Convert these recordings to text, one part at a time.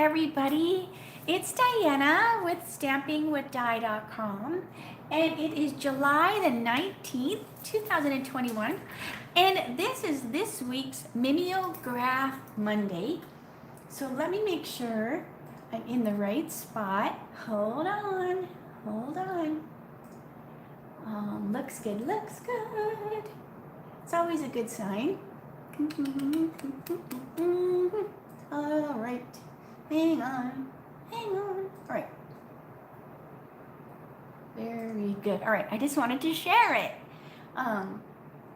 everybody. It's Diana with stampingwithdie.com, and it is July the 19th, 2021, and this is this week's Mimeograph Monday. So let me make sure I'm in the right spot. Hold on. Looks good. It's always a good sign. All right. Hang on. All right. Very good. All right. I just wanted to share it. And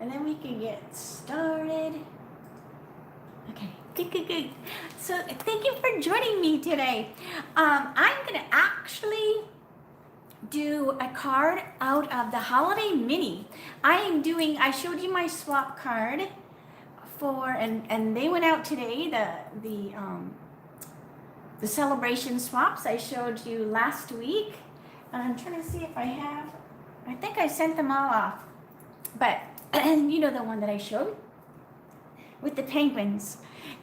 then we can get started. Okay. Good. So thank you for joining me today. I'm going to actually do a card out of the Holiday Mini. I showed you my swap card for, and they went out today, the celebration swaps I showed you last week. And I'm trying to see if I think I sent them all off. But, and you know the one that I showed with the penguins.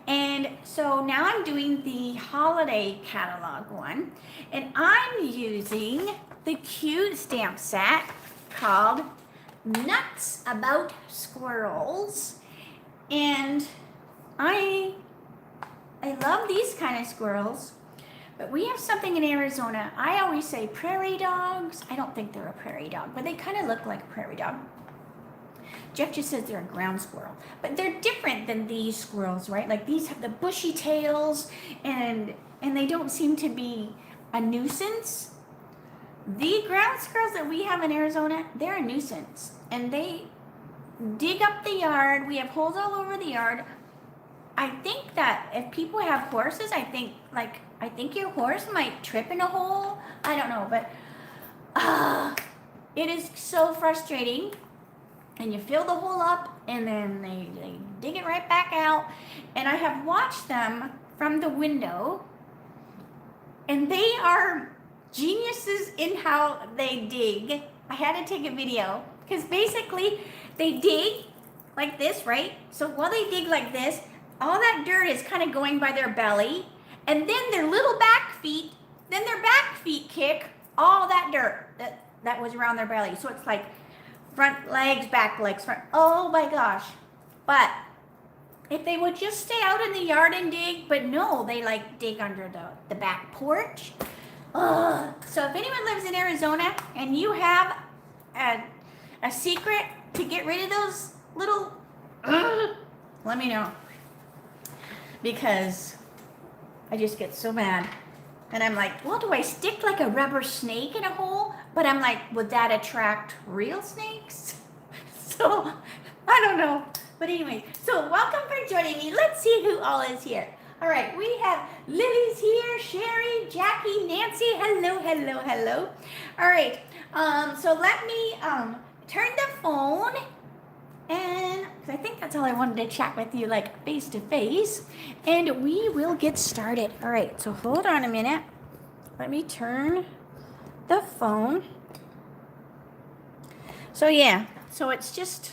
And so now I'm doing the holiday catalog one, and I'm using the cute stamp set called Nuts About Squirrels. And I love these kind of squirrels, but we have something in Arizona. I always say prairie dogs. I don't think they're a prairie dog, but they kind of look like a prairie dog. Jeff just says they're a ground squirrel, but they're different than these squirrels, right? Like these have the bushy tails, and they don't seem to be a nuisance. The ground squirrels that we have in Arizona, they're a nuisance, and they dig up the yard. We have holes all over the yard. I think that if people have horses, I think your horse might trip in a hole. I don't know, but it is so frustrating. And you fill the hole up, and then they dig it right back out. And I have watched them from the window, and they are geniuses in how they dig. I had to take a video, because basically they dig like this, right? So while they dig like this, all that dirt is kind of going by their belly, and then their little back feet kick all that dirt that was around their belly. So it's like front legs, back legs, front. Oh my gosh. But if they would just stay out in the yard and dig, but no, they like dig under the back porch. So if anyone lives in Arizona and you have a secret to get rid of those little, let me know. Because I just get so mad. And I'm like, well, do I stick like a rubber snake in a hole? But I'm like, would that attract real snakes? So, I don't know. But anyway, so welcome for joining me. Let's see who all is here. All right, we have Lily's here, Sherry, Jackie, Nancy. Hello. All right, so let me turn the phone. And I think that's all I wanted to chat with you, like face to face, and we will get started. All right, so hold on a minute. Let me turn the phone. So yeah, so it's just,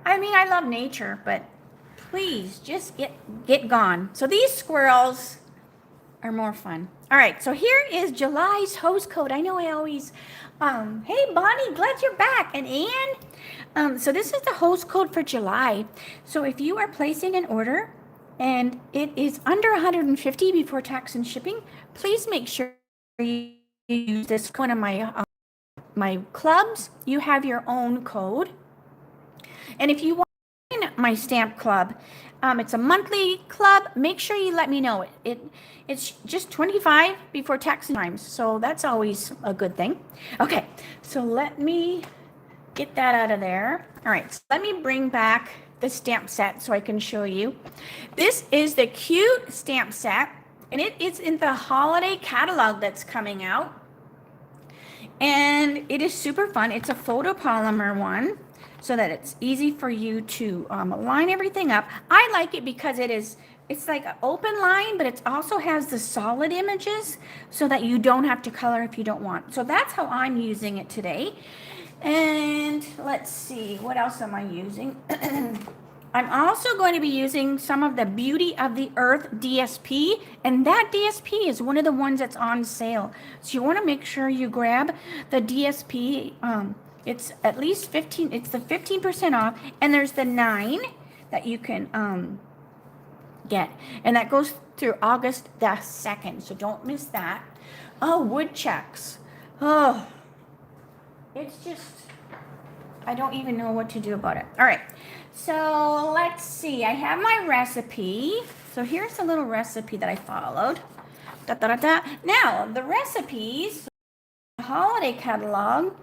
I mean, I love nature, but please just get gone. So these squirrels are more fun. All right, so here is July's host code. I know I always, hey Bonnie, glad you're back. And Anne, so this is the host code for July. So if you are placing an order and it is under 150 before tax and shipping, please make sure you use this one of my clubs. You have your own code. And if you want to join my stamp club, it's a monthly club. Make sure you let me know. It's just $25 before tax and times. So that's always a good thing. Okay, so let me get that out of there. All right, so let me bring back the stamp set so I can show you. This is the cute stamp set, and it is in the holiday catalog that's coming out. And it is super fun. It's a photopolymer one, so that it's easy for you to line everything up. I like it because it's like an open line, but it also has the solid images so that you don't have to color if you don't want. So that's how I'm using it today. And let's see, what else am I using? I'm also going to be using some of the Beauty of the Earth DSP, and that DSP is one of the ones that's on sale. So you want to make sure you grab the DSP. It's at least 15, it's the 15% off, and there's the 9 that you can get, and that goes through August the 2nd, so don't miss that. Oh, woodchucks. Oh, it's just, I don't even know what to do about it. All right, so let's see. I have my recipe. So here's a little recipe that I followed. Da, da, da, da. Now, the recipes, the holiday catalog,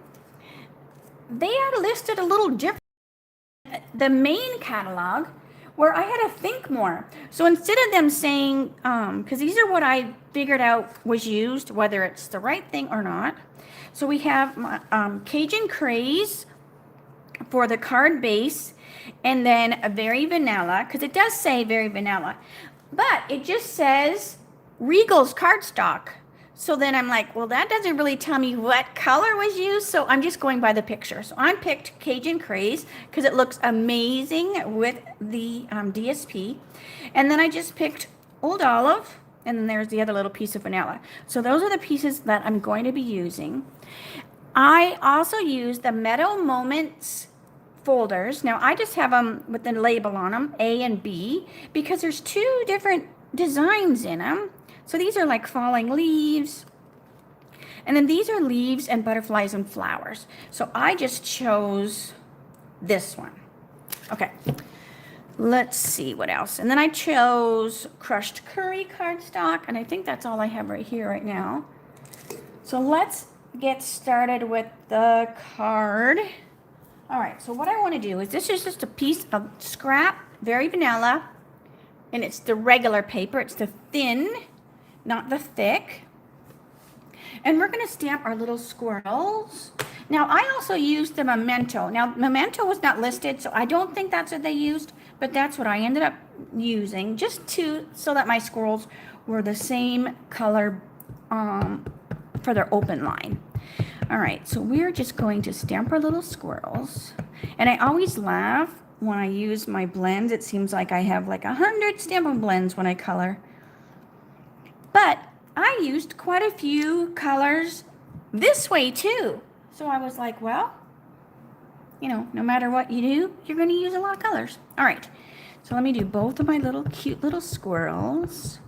they are listed a little different. The main catalog, where I had to think more. So instead of them saying, because these are what I figured out was used, whether it's the right thing or not. So we have Cajun Craze for the card base, and then a Very Vanilla, because it does say Very Vanilla, but it just says Regal's cardstock. So then I'm like, well, that doesn't really tell me what color was used, so I'm just going by the picture. So I picked Cajun Craze because it looks amazing with the DSP. And then I just picked Old Olive, and then there's the other little piece of vanilla. So those are the pieces that I'm going to be using. I also use the Meadow Moments folders. Now I just have them with the label on them, A and B, because there's 2 different designs in them. So these are like falling leaves. And then these are leaves and butterflies and flowers. So I just chose this one. Okay. Let's see what else. And then I chose crushed curry cardstock. And I think that's all I have right here right now. So let's get started with the card. All right. So what I want to do is, this is just a piece of scrap, Very Vanilla. And it's the regular paper. It's the thin, not the thick. And we're going to stamp our little squirrels. Now, I also used the Memento. Now, Memento was not listed, so I don't think that's what they used, but that's what I ended up using, just so that my squirrels were the same color for their open line. All right, so we're just going to stamp our little squirrels. And I always laugh when I use my blends. It seems like I have like 100 Stampin' blends when I color. But I used quite a few colors this way too. So I was like, well, you know, no matter what you do, you're going to use a lot of colors. All right. So let me do both of my little cute little squirrels.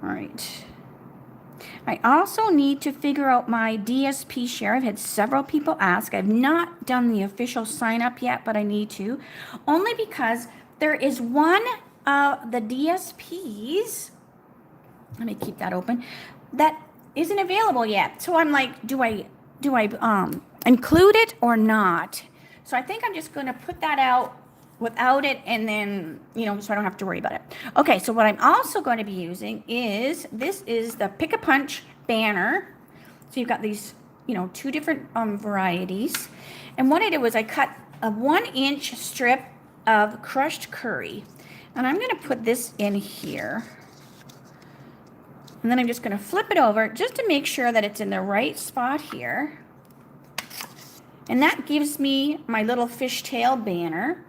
All right. I also need to figure out my DSP share. I've had several people ask. I've not done the official sign up yet, but I need to. Only because there is one the DSPs, let me keep that open, that isn't available yet. So I'm like, do I include it or not? So I think I'm just going to put that out without it, and then, you know, so I don't have to worry about it. Okay, so what I'm also going to be using is, this is the Pick a Punch banner. So you've got these, you know, 2 different varieties. And what I did was I cut a 1-inch strip of crushed curry. And I'm going to put this in here. And then I'm just going to flip it over just to make sure that it's in the right spot here. And that gives me my little fishtail banner.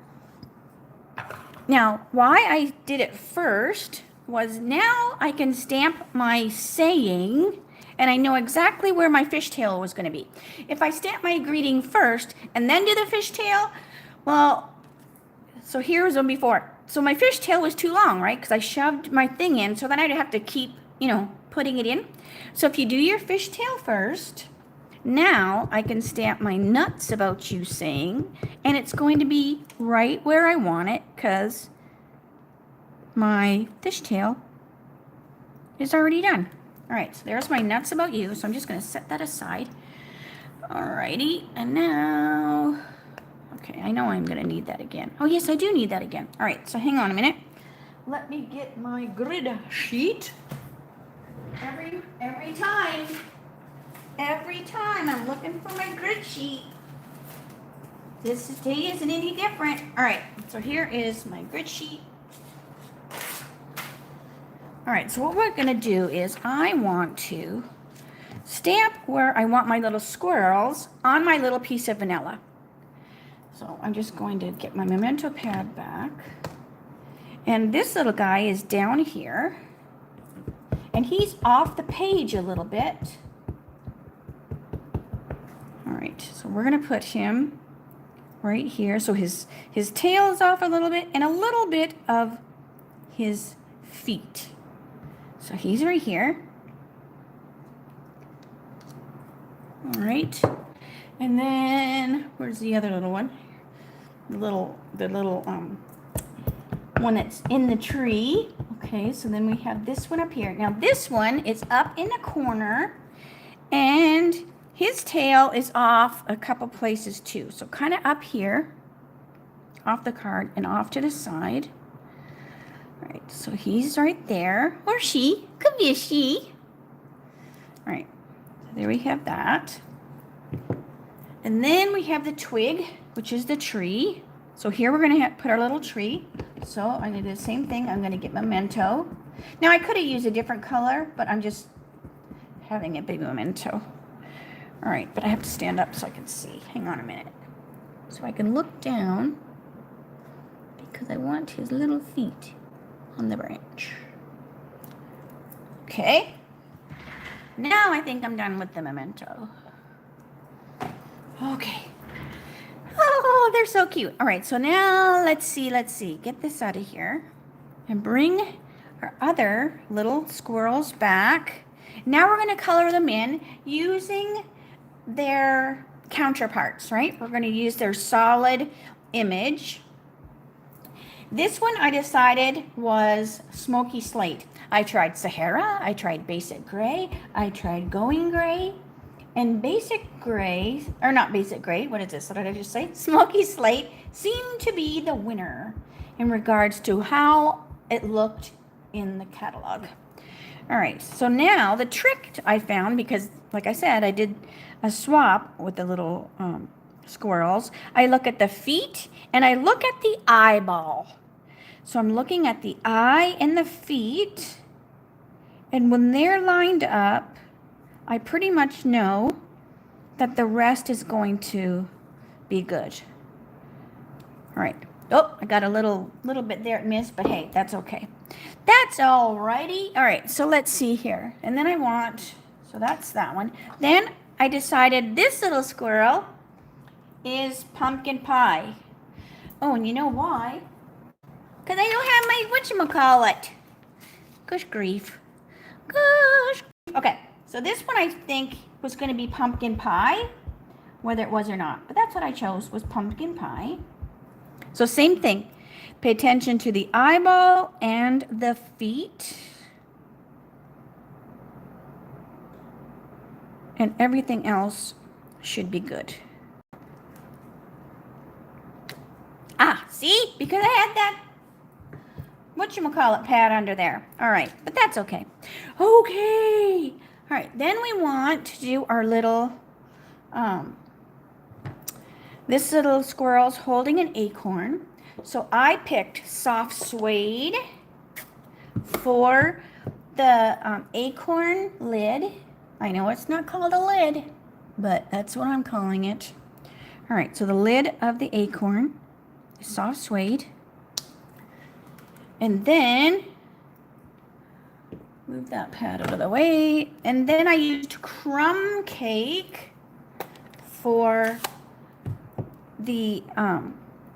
Now, why I did it first was, now I can stamp my saying, and I know exactly where my fishtail was going to be. If I stamp my greeting first and then do the fishtail, well, so here's one before. So my fishtail was too long, right? Because I shoved my thing in, so then I'd have to keep, you know, putting it in. So if you do your fishtail first, now I can stamp my nuts about you saying, and it's going to be right where I want it, because my fishtail is already done. All right, so there's my nuts about you. So I'm just going to set that aside. All righty, and now, okay, I know I'm going to need that again. Oh, yes, I do need that again. All right, so hang on a minute. Let me get my grid sheet. Every time I'm looking for my grid sheet. This day isn't any different. All right, so here is my grid sheet. All right, so what we're going to do is, I want to stamp where I want my little squirrels on my little piece of vanilla. So I'm just going to get my memento pad back. And this little guy is down here. And he's off the page a little bit. All right, so we're going to put him right here. So his tail is off a little bit and a little bit of his feet. So he's right here. All right. And then where's the other little one? The little one that's in the tree. Okay, so then we have this one up here. Now this one is up in the corner and his tail is off a couple places too. So kind of up here, off the card and off to the side. All right, so he's right there. Or she, could be a she. All right, so there we have that. And then we have the twig, which is the tree. So here we're going to put our little tree. So I'm going to do the same thing. I'm going to get memento. Now I could have used a different color, but I'm just having a big memento. All right, but I have to stand up so I can see. Hang on a minute. So I can look down because I want his little feet on the branch. Okay. Now I think I'm done with the memento. Okay. Oh, they're so cute. All right, so now let's see. Get this out of here and bring our other little squirrels back. Now we're going to color them in using their counterparts, right? We're going to use their solid image. This one I decided was smoky slate. I tried Sahara, I tried basic gray, I tried going gray. And basic gray, or not basic gray, what is this? What did I just say? Smoky slate seemed to be the winner in regards to how it looked in the catalog. All right, so now the trick I found, because like I said, I did a swap with the little squirrels. I look at the feet and I look at the eyeball. So I'm looking at the eye and the feet. And when they're lined up, I pretty much know that the rest is going to be good. All right. Oh, I got a little bit there it missed, but hey, that's okay. That's all righty. All right, so let's see here. And then I want, so that's that one. Then I decided this little squirrel is pumpkin pie. Oh, and you know why? Because I don't have my whatchamacallit. Gosh grief. Gosh. Okay. So this one I think was going to be pumpkin pie, whether it was or not. But that's what I chose, was pumpkin pie. So same thing. Pay attention to the eyeball and the feet. And everything else should be good. Ah, see? Because I had that whatchamacallit pad under there. All right, but that's okay. Okay. All right, then we want to do our little, this little squirrel's holding an acorn. So I picked soft suede for the acorn lid. I know it's not called a lid, but that's what I'm calling it. All right, so the lid of the acorn is soft suede. And then move that pad out of the way. And then I used crumb cake for the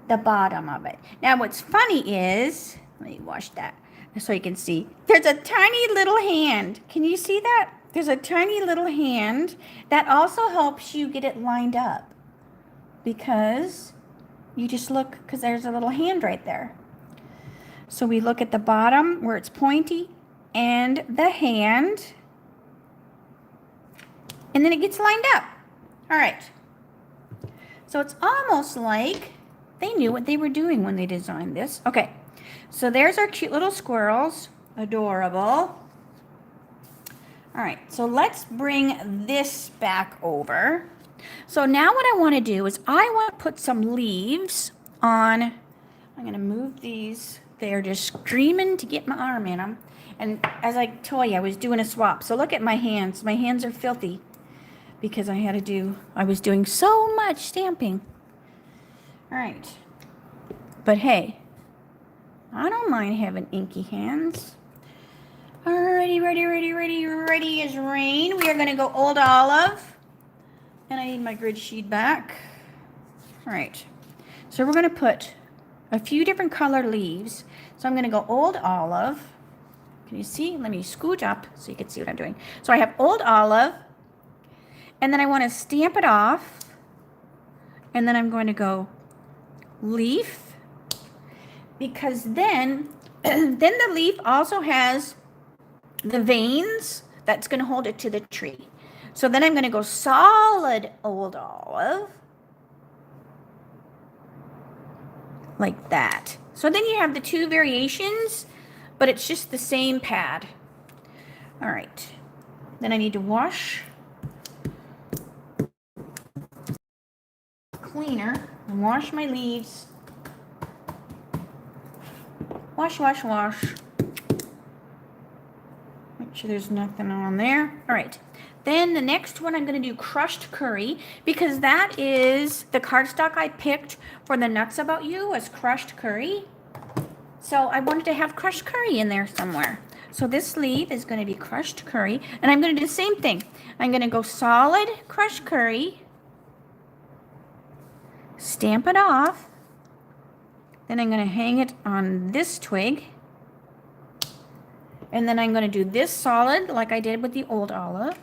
bottom of it. Now what's funny is, let me wash that so you can see. There's a tiny little hand. Can you see that? There's a tiny little hand that also helps you get it lined up. Because you just look, because there's a little hand right there. So we look at the bottom where it's pointy and the hand, and then it gets lined up. All right. So it's almost like they knew what they were doing when they designed this. Okay. So there's our cute little squirrels. Adorable. All right. So let's bring this back over. So now what I want to do is I want to put some leaves on. I'm going to move these. They're just screaming to get my arm in them. And as I told you, I was doing a swap. So look at my hands. My hands are filthy because I was doing so much stamping. All right. But hey, I don't mind having inky hands. Alrighty, ready as rain. We are going to go Old Olive. And I need my grid sheet back. All right. So we're going to put a few different color leaves. So I'm going to go Old Olive. Can you see? Let me scooch up so you can see what I'm doing. So I have Old Olive. And then I want to stamp it off. And then I'm going to go leaf. Because then the leaf also has the veins that's going to hold it to the tree. So then I'm going to go solid Old Olive. Like that. So then you have the two variations, but it's just the same pad. All right. Then I need to wash. Cleaner. And wash my leaves. Wash, wash, wash. Make sure there's nothing on there. All right. Then the next one I'm going to do crushed curry, because that is the cardstock I picked for the Nuts About You was crushed curry. So I wanted to have crushed curry in there somewhere. So this sleeve is going to be crushed curry. And I'm going to do the same thing. I'm going to go solid crushed curry. Stamp it off. Then I'm going to hang it on this twig. And then I'm going to do this solid like I did with the Old Olive.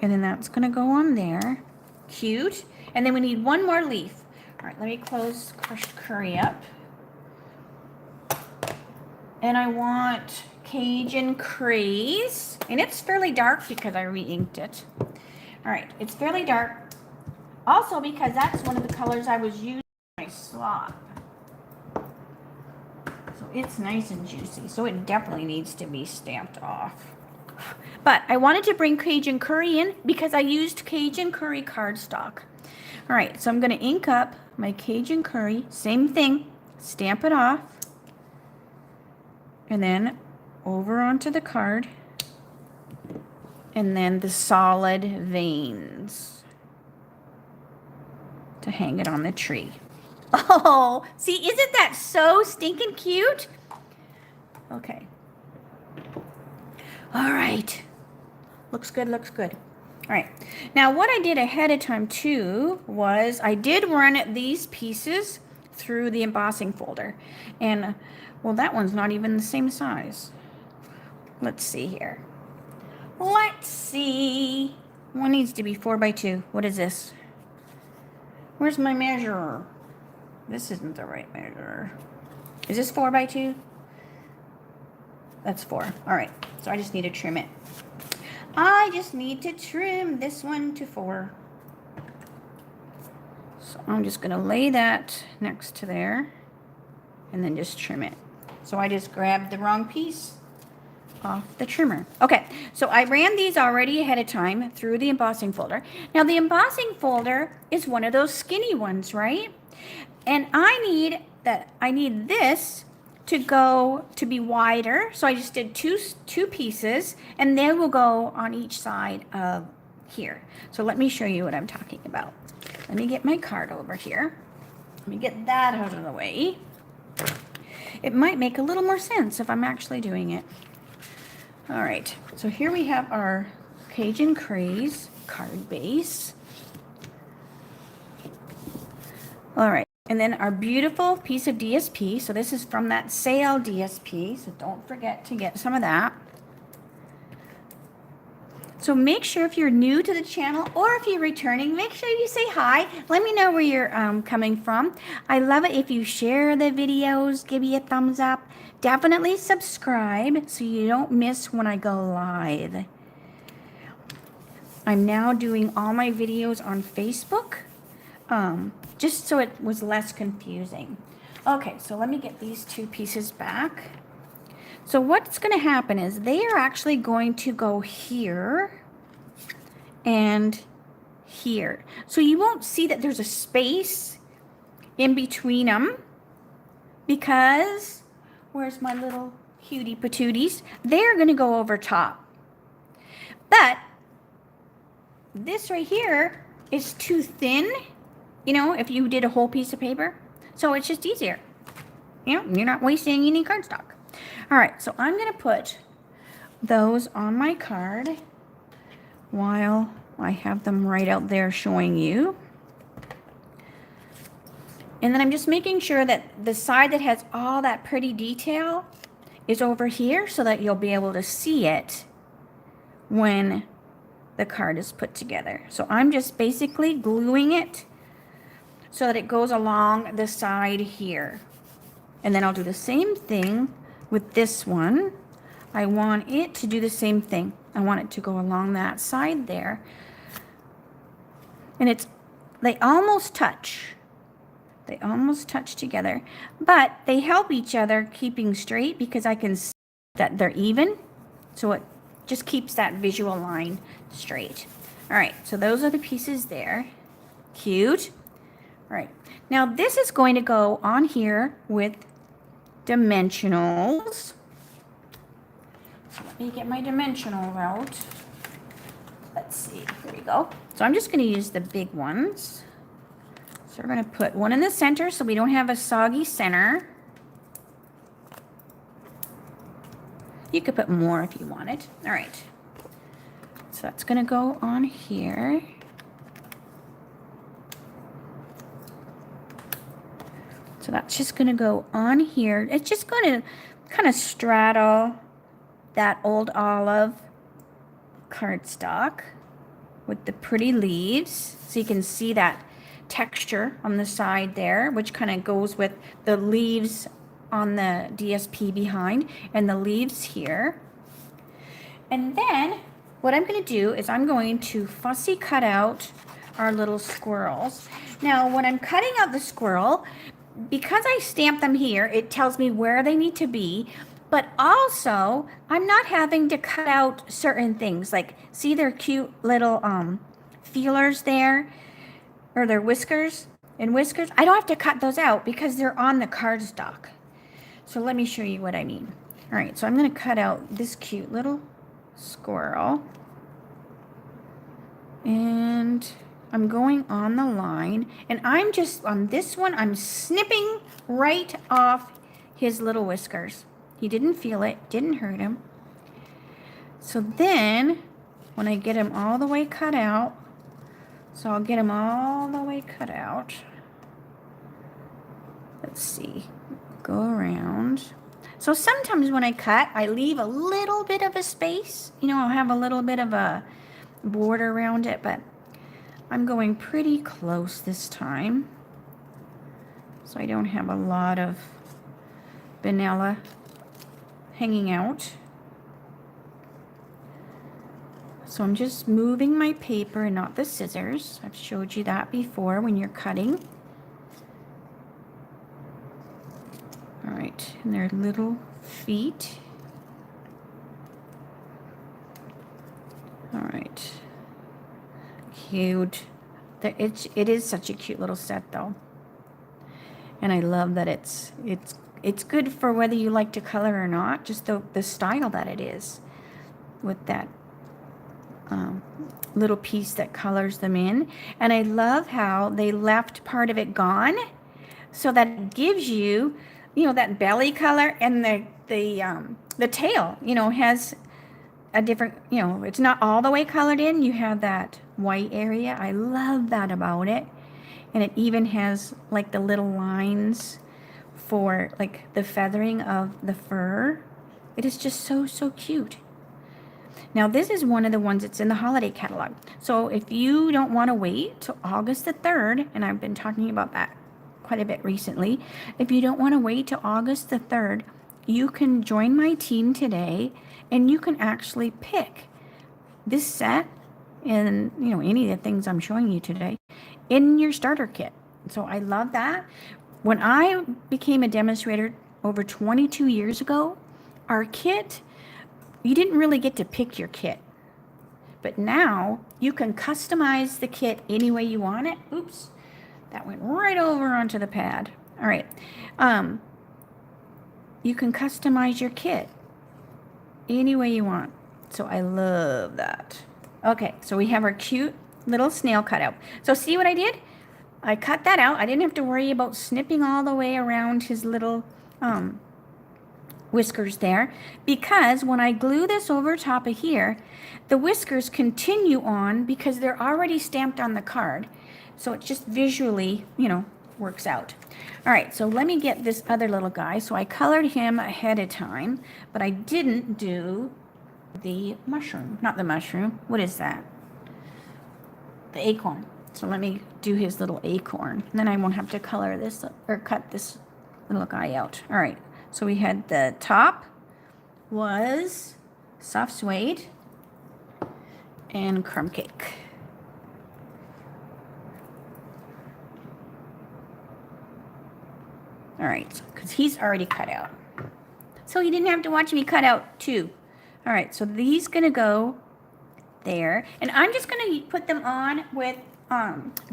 And then that's going to go on there. Cute. And then we need one more leaf. All right, let me close crushed curry up. And I want Cajun Craze. And it's fairly dark because I re-inked it. All right, it's fairly dark. Also because that's one of the colors I was using in my slop. So it's nice and juicy. So it definitely needs to be stamped off. But I wanted to bring Cajun Curry in because I used Cajun Curry cardstock. All right, so I'm going to ink up my Cajun Curry. Same thing. Stamp it off. And then over onto the card. And then the solid veins to hang it on the tree. Oh, see, isn't that so stinking cute? Okay. All right. Looks good, looks good. All right. Now, what I did ahead of time, too, was I did run these pieces through the embossing folder. And, well, that one's not even the same size. Let's see here. Let's see. One needs to be 4x2. What is this? Where's my measurer? This isn't the right measure. Is this 4x2? That's 4. All right. So I just need to trim it. I just need to trim this one to 4. So I'm just going to lay that next to there and then just trim it. So I just grabbed the wrong piece off the trimmer. Okay, so I ran these already ahead of time through the embossing folder. Now the embossing folder is one of those skinny ones, right? And I need this to be wider. So I just did two pieces, and they will go on each side of here. So let me show you what I'm talking about. Let me get my card over here. Let me get that out of the way. It might make a little more sense if I'm actually doing it. All right, so here we have our Cajun Craze card base. All right, and then our beautiful piece of DSP. So this is from that sale DSP, so don't forget to get some of that. So make sure if you're new to the channel or if you're returning, make sure you say hi. Let me know where you're coming from. I love it if you share the videos, give me a thumbs up. Definitely subscribe so you don't miss when I go live. I'm now doing all my videos on Facebook, just so it was less confusing. Okay, so let me get these two pieces back. So what's going to happen is they are actually going to go here and here. So you won't see that there's a space in between them because, where's my little cutie patooties? They're going to go over top. But this right here is too thin, you know, if you did a whole piece of paper. So it's just easier. You know, you're not wasting any cardstock. All right, so I'm going to put those on my card while I have them right out there showing you. And then I'm just making sure that the side that has all that pretty detail is over here so that you'll be able to see it when the card is put together. So I'm just basically gluing it so that it goes along the side here. And then I'll do the same thing with this one. I want it to do the same thing. I want it to go along that side there. And they almost touch. They almost touch together, but they help each other keeping straight because I can see that they're even. So it just keeps that visual line straight. All right, so those are the pieces there. Cute. All right, now this is going to go on here with dimensionals. So let me get my dimensional out. Let's see, here we go. So I'm just going to use the big ones. So we're going to put one in the center so we don't have a soggy center. You could put more if you wanted. All right. So that's going to go on here. So that's just going to go on here. It's just going to kind of straddle that old olive cardstock with the pretty leaves. So you can see that texture on the side there, which kind of goes with the leaves on the DSP behind and the leaves here. And then what I'm going to do is I'm going to fussy cut out our little squirrels. Now when I'm cutting out the squirrel, because I stamp them here, it tells me where they need to be, but also I'm not having to cut out certain things. Like, see their cute little feelers there, or their whiskers and whiskers. I don't have to cut those out because they're on the cardstock. So let me show you what I mean. All right, so I'm going to cut out this cute little squirrel. And I'm going on the line. And I'm just, on this one, I'm snipping right off his little whiskers. He didn't feel it, didn't hurt him. So then, when I get him all the way cut out, so I'll get him all the way cut out. Let's see, go around. So sometimes when I cut, I leave a little bit of a space. You know, I'll have a little bit of a border around it, but I'm going pretty close this time. So I don't have a lot of vanilla hanging out. So I'm just moving my paper and not the scissors. I've showed you that before when you're cutting. All right, and their little feet. All right, cute. It is such a cute little set though. And I love that it's good for whether you like to color or not, just the style that it is with that little piece that colors them in. And I love how they left part of it gone so that it gives you, you know, that belly color, and the tail, you know, has a different, you know, it's not all the way colored in. You have that white area. I love that about it. And it even has like the little lines for like the feathering of the fur. It is just so, so cute. Now this is one of the ones that's in the holiday catalog. So if you don't want to wait till August the 3rd, and I've been talking about that quite a bit recently, if you don't want to wait till August the 3rd, you can join my team today and you can actually pick this set and, you know, any of the things I'm showing you today in your starter kit. So I love that. When I became a demonstrator over 22 years ago, our kit, you didn't really get to pick your kit. But now you can customize the kit any way you want it. Oops, that went right over onto the pad. All right. You can customize your kit any way you want. So I love that. Okay, so we have our cute little snail cutout. So see what I did? I cut that out. I didn't have to worry about snipping all the way around his little whiskers there, because when I glue this over top of here, the whiskers continue on because they're already stamped on the card. So it just visually, works out. All right, so let me get this other little guy. So I colored him ahead of time, but I didn't do the mushroom. Not the mushroom. What is that? The acorn. So let me do his little acorn. And then I won't have to color this or cut this little guy out. All right, so we had the top was soft suede and crumb cake. All right, because he's already cut out. So you didn't have to watch me cut out two. All right, so these gonna go there. And I'm just gonna put them on with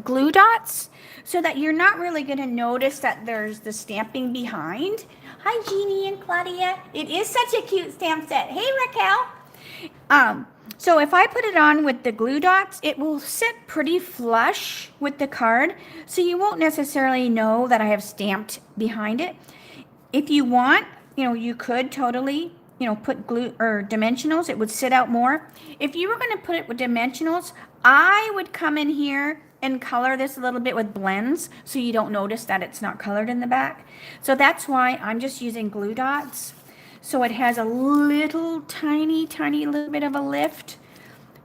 glue dots so that you're not really gonna notice that there's the stamping behind. Hi, Jeannie and Claudia. It is such a cute stamp set. Hey, Raquel. So if I put it on with the glue dots, it will sit pretty flush with the card, so you won't necessarily know that I have stamped behind it. If you want, you could totally, put glue or dimensionals. It would sit out more. If you were going to put it with dimensionals, I would come in here and color this a little bit with blends so you don't notice that it's not colored in the back. So that's why I'm just using glue dots. So it has a little tiny little bit of a lift,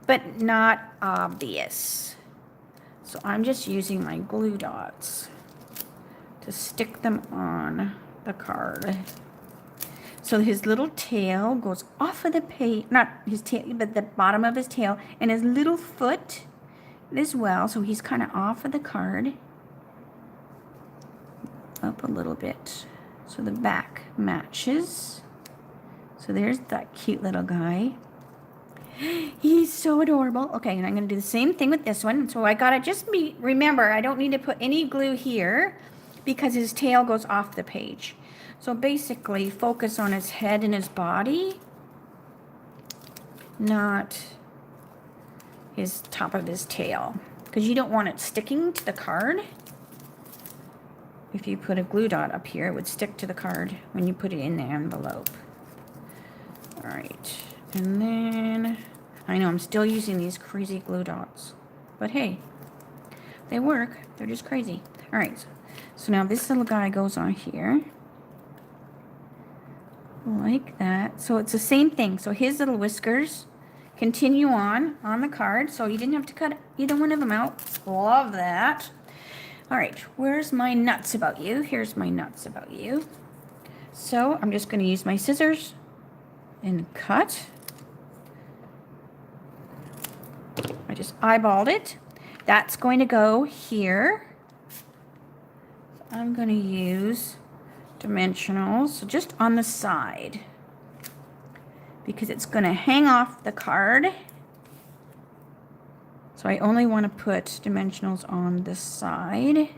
but not obvious. So I'm just using my glue dots to stick them on the card. So his little tail goes off of the page, not his tail, but the bottom of his tail, and his little foot as well. So he's kind of off of the card, up a little bit. So the back matches. So there's that cute little guy. He's so adorable. Okay, and I'm going to do the same thing with this one. So I got to remember, I don't need to put any glue here because his tail goes off the page. So basically, focus on his head and his body, not his top of his tail, because you don't want it sticking to the card. If you put a glue dot up here, it would stick to the card when you put it in the envelope. All right, and then I know I'm still using these crazy glue dots, but hey, they work. They're just crazy. All right, so now this little guy goes on here like that. So it's the same thing. So his little whiskers continue on the card, so you didn't have to cut either one of them out. Love that. All right, where's my nuts about you? Here's my nuts about you. So I'm just going to use my scissors and cut. I just eyeballed it. That's going to go here. I'm going to use dimensionals just on the side because it's going to hang off the card. So I only want to put dimensionals on the side.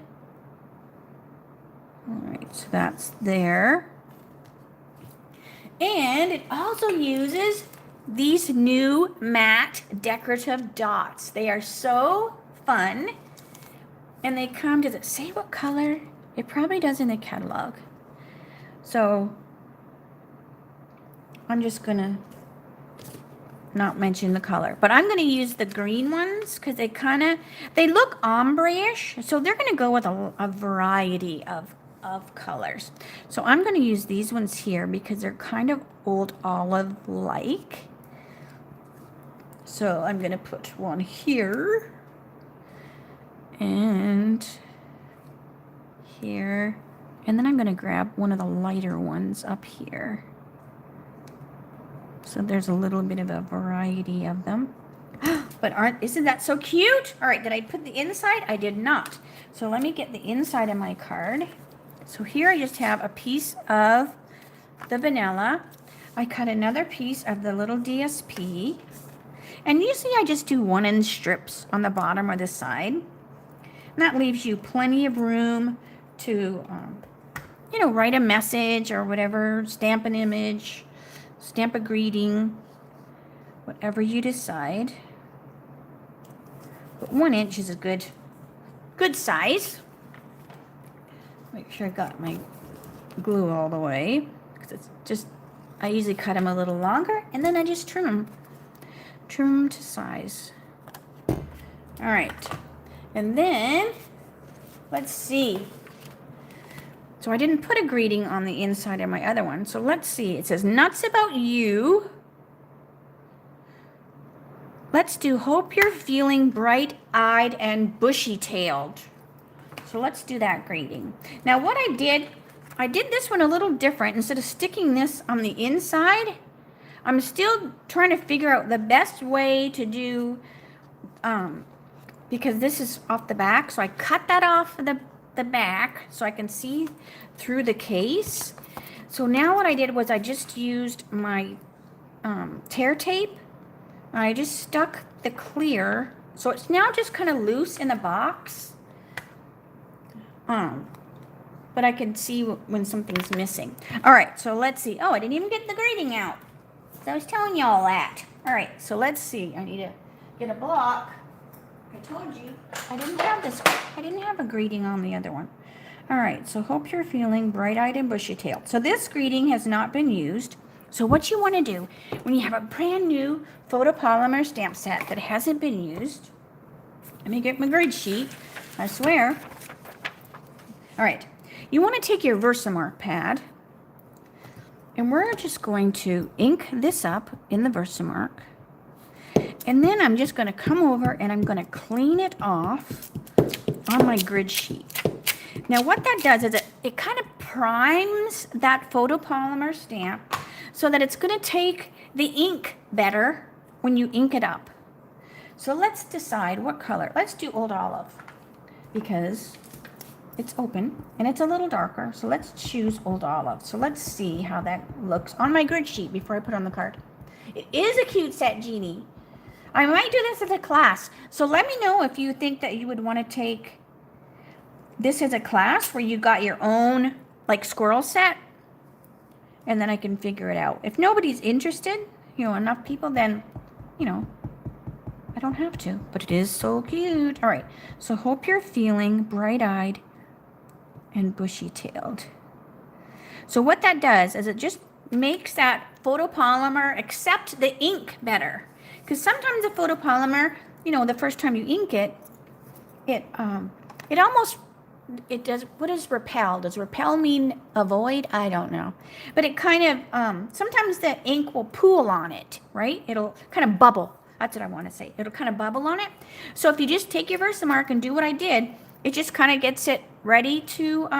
All right, so that's there. And it also uses these new matte decorative dots. They are so fun. And they come, does it say what color? It probably does in the catalog. So I'm just going to not mention the color. But I'm going to use the green ones because they look ombre-ish. So they're going to go with a variety of colors. So I'm going to use these ones here because they're kind of old olive-like. So I'm going to put one here and here, and then I'm going to grab one of the lighter ones up here. So there's a little bit of a variety of them. But isn't that so cute? All right, did I put the inside? I did not. So let me get the inside of my card. So here I just have a piece of the vanilla. I cut another piece of the little DSP. And usually I just do 1-inch strips on the bottom or the side. And that leaves you plenty of room to, write a message or whatever, stamp an image, stamp a greeting, whatever you decide. But 1 inch is a good size. Make sure I got my glue all the way, because it's just, I usually cut them a little longer, and then I just trim them to size. All right, and then let's see. So I didn't put a greeting on the inside of my other one. So let's see. It says, nuts about you. Let's do hope you're feeling bright-eyed and bushy-tailed. So let's do that greeting. Now what I did this one a little different. Instead of sticking this on the inside, I'm still trying to figure out the best way to do, because this is off the back. So I cut that off the back so I can see through the case. So now what I did was I just used my tear tape. I just stuck the clear, so it's now just kind of loose in the box. But I can see when something's missing. All right, so let's see. Oh, I didn't even get the greeting out. So I was telling you all that. All right, so let's see. I need to get a block. I told you I didn't have this. I didn't have a greeting on the other one. All right, so hope you're feeling bright-eyed and bushy-tailed. So this greeting has not been used. So what you want to do when you have a brand new photopolymer stamp set that hasn't been used, let me get my grid sheet, I swear. All right, you want to take your Versamark pad, and we're just going to ink this up in the Versamark. And then I'm just going to come over and I'm going to clean it off on my grid sheet. Now what that does is it kind of primes that photopolymer stamp so that it's going to take the ink better when you ink it up. So let's decide what color. Let's do Old Olive because it's open and it's a little darker. So let's choose Old Olive. So let's see how that looks on my grid sheet before I put it on the card. It is a cute set, Jeannie. I might do this as a class. So let me know if you think that you would want to take this as a class where you got your own like squirrel set, and then I can figure it out. If nobody's interested, enough people, then, I don't have to, but it is so cute. All right, so hope you're feeling bright-eyed and bushy-tailed. So what that does is it just makes that photopolymer accept the ink better. Because sometimes the photopolymer, the first time you ink it, it does, what does repel? Does repel mean avoid? I don't know. But it kind of, sometimes the ink will pool on it, right? It'll kind of bubble. That's what I want to say. It'll kind of bubble on it. So if you just take your Versamark and do what I did, it just kind of gets it ready to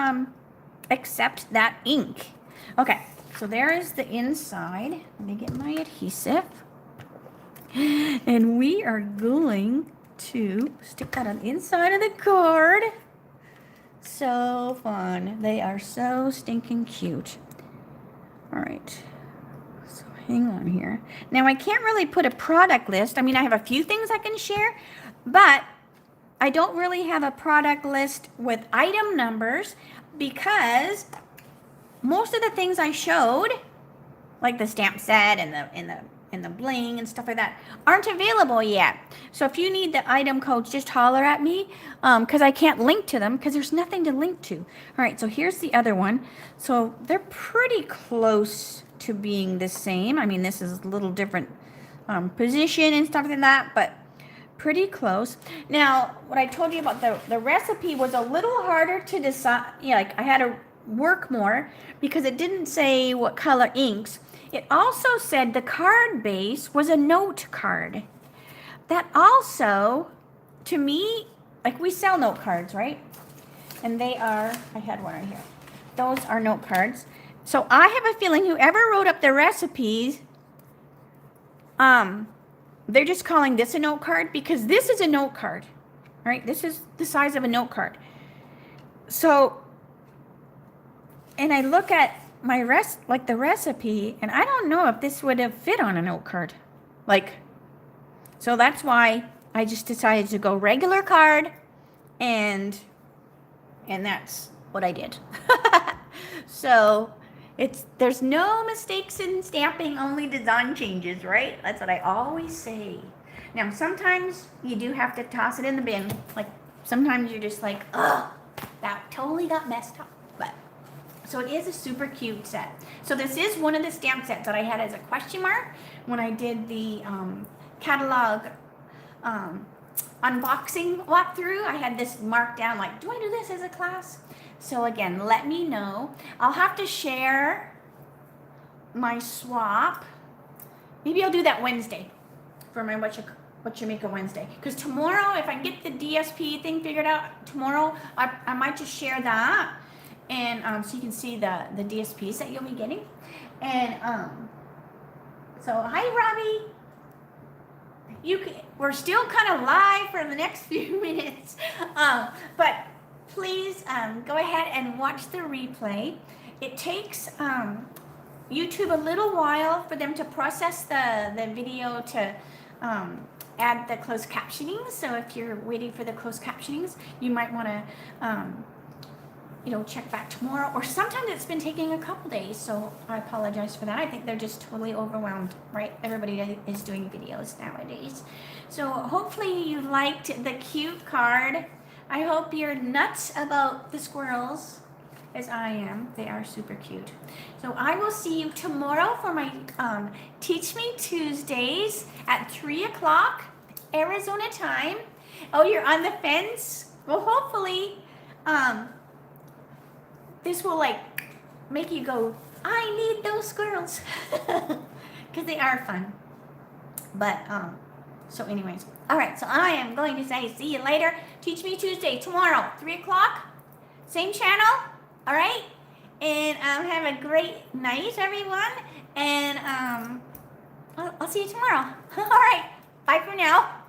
accept that ink. Okay, so there is the inside. Let me get my adhesive. And we are going to stick that on the inside of the card. So fun. They are so stinking cute. All right. So hang on here. Now I can't really put a product list. I mean, I have a few things I can share, but I don't really have a product list with item numbers because most of the things I showed, like the stamp set and the bling and stuff like that, aren't available yet. So if you need the item codes, just holler at me because I can't link to them because there's nothing to link to. All right, so here's the other one. So they're pretty close to being the same. I mean, this is a little different position and stuff like that, but pretty close. Now, what I told you about the recipe was a little harder to decide. Like I had to work more because it didn't say what color inks. It also said the card base was a note card. That also, to me, like we sell note cards, right? And they are, I had one right here. Those are note cards. So I have a feeling whoever wrote up the recipes, they're just calling this a note card because this is a note card, right? This is the size of a note card. So, and I look at my the recipe, and I don't know if this would have fit on a note card. So that's why I just decided to go regular card, and that's what I did. So there's no mistakes in stamping, only design changes, right? That's what I always say. Now, sometimes you do have to toss it in the bin. Like, sometimes you're just like, ugh, that totally got messed up. But, so it is a super cute set. So this is one of the stamp sets that I had as a question mark when I did the catalog unboxing walkthrough. I had this marked down like, do I do this as a class? So again, let me know. I'll have to share my swap. Maybe I'll do that Wednesday for my What You Make a Wednesday. Because tomorrow, if I get the DSP thing figured out, tomorrow I might just share that. And so you can see the DSPs that you'll be getting. And so hi Robbie. We're still kind of live for the next few minutes. But please go ahead and watch the replay. It takes YouTube a little while for them to process the video to add the closed captioning. So if you're waiting for the closed captionings, you might want to check back tomorrow, or sometimes it's been taking a couple days, so I apologize for that. I think they're just totally overwhelmed, right? Everybody is doing videos nowadays. So hopefully you liked the cute card. I hope you're nuts about the squirrels, as I am. They are super cute. So I will see you tomorrow for my Teach Me Tuesdays at 3 o'clock Arizona time. Oh, you're on the fence? Well, hopefully this will like make you go, I need those squirrels, because they are fun. But so anyways, all right, so I am going to say see you later. Teach Me Tuesday tomorrow, 3 o'clock, same channel. All right, and have a great night, everyone, and I'll see you tomorrow. All right, bye for now.